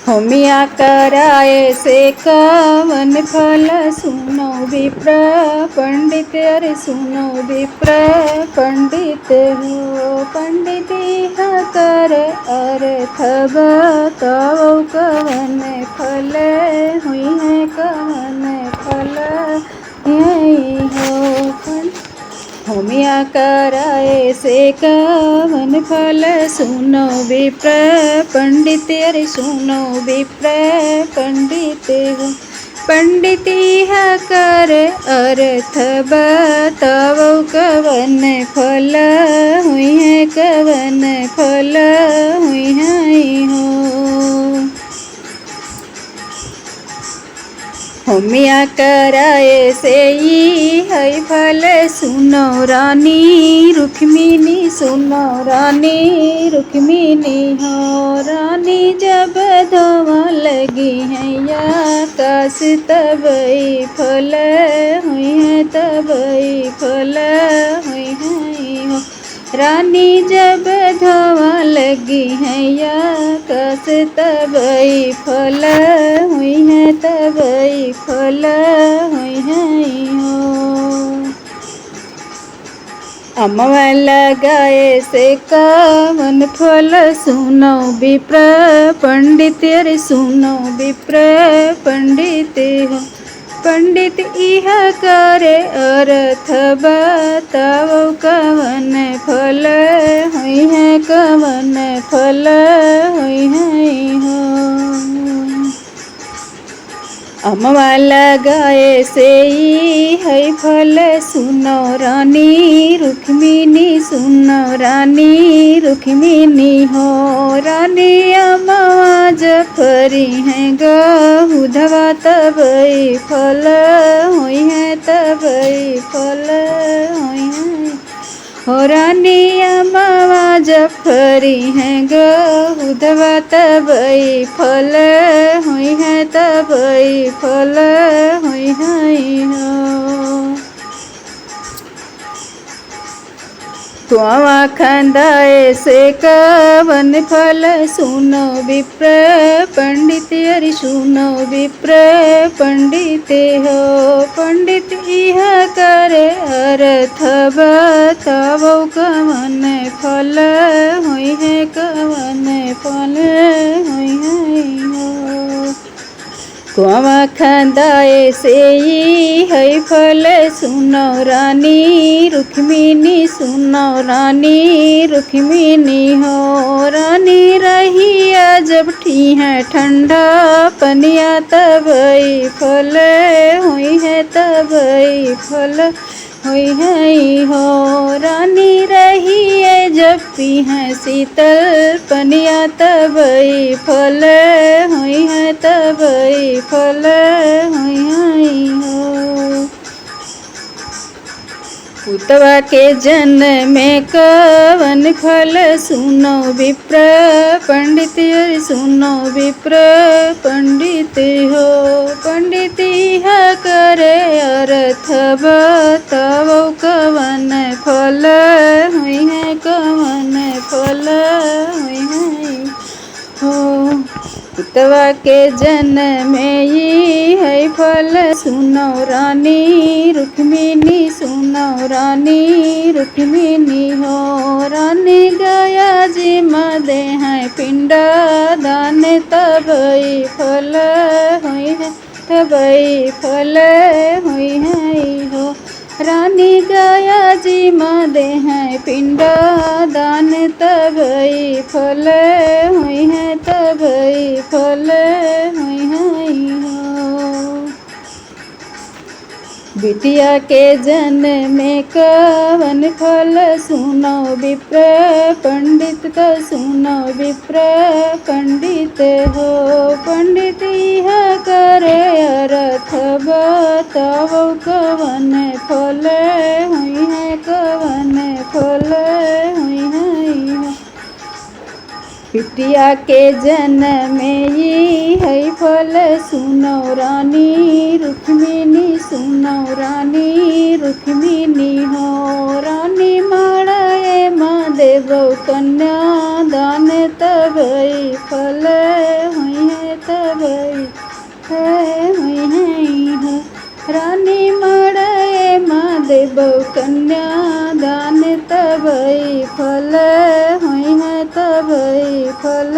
होमिया कराए से कवन फल सुनो विप्र पंडित। अरे सुनो विप्र पंडित हो पंडित यह कर अर्थ बताओ कवन फल हुई है कवन फल यही हो। होमिया कराए से कवन फल सुनो विप्र पंडित। अरे सुनो विप्र पंडित हो पंडित यह कर अर्थ बताओ कवन फल हुई है कवन फल हुई है हो। होमिया कराए से ही है फल सुनो रानी रुक्मिणी सुनो रानी रुक्मिणी हो। रानी जब धोवा लगी है आकाश तब फल हुई है तब फल हुई है हो। रानी जब धोवा लगी है आकाश तब फल हुई है तब फल हुई है हो। अमवा लगाए से कवन फल सुनो विप्र पंडित। अरे सुनो विप्र पंडित हो पंडित यह करे अर्थ बताओ कवन फल हुई है कवन फल हुई है हो। अमवा लगाए से ही है फल सुनो रानी रुक्मिणी सुनो रानी रुक्मिणी हो। रानी अमवा जफरी है गहुधवा तब फल हुई है तब फल हुई है हो। रानी अमवा जफरी है गहुधवा तब फल हुई है तब फल हुई है हो। तुआ खंदाए से कवन फल सुनो विप्र पंडित। अरे सुनो विप्र पंडित हो पंडित यह करे अर्थ बताओ कवन फल हुई है कवन फल हुई है हो। कुआ खंदाए से ही है फल सुनो रानी रुक्मिणी सुनो रानी रुक्मिणी हो। रानी रही जब ठी है ठंडा पनिया तब फल हुई है तब फल हुई है हो। रानी रही जब पी है शीतल पनिया तब फल हुई है तब फल हुई है हो। पुतवा के जन्म में कवन फल सुनो विप्र पंडित। सुनो विप्र पंडित हो पंडित यह करे अर्थ बताओ कवन फल हुई है कवन फल हुई है हो। पुतवा के जन्म में ही है फल सुनो रानी रुक्मिणी सुनो रानी रुक्मिणी हो। रानी गया जी मदे हैं पिंडा दान तब फल हुई है तब फल हुई है हो। रानी गया जी मदे हैं पिंडा दान तब फल हुई है तब फल हुई है हो। बिटिया के जन्म में कवन फल सुनो विप्र पंडित तो सुनो विप्र पंडित हो पंडित यह करे अर्थ बताओ कवन फल हुई है कवन फल हुई है हो। बिटिया के जन्म में ही है फल सुनो रानी रुक्मिणी सुनो रानी रुक्मिणी हो। रानी माड़े माँ देव कन्या दान तब फल हुई है में देबौ कन्या दान तबै फल होई है तबै फल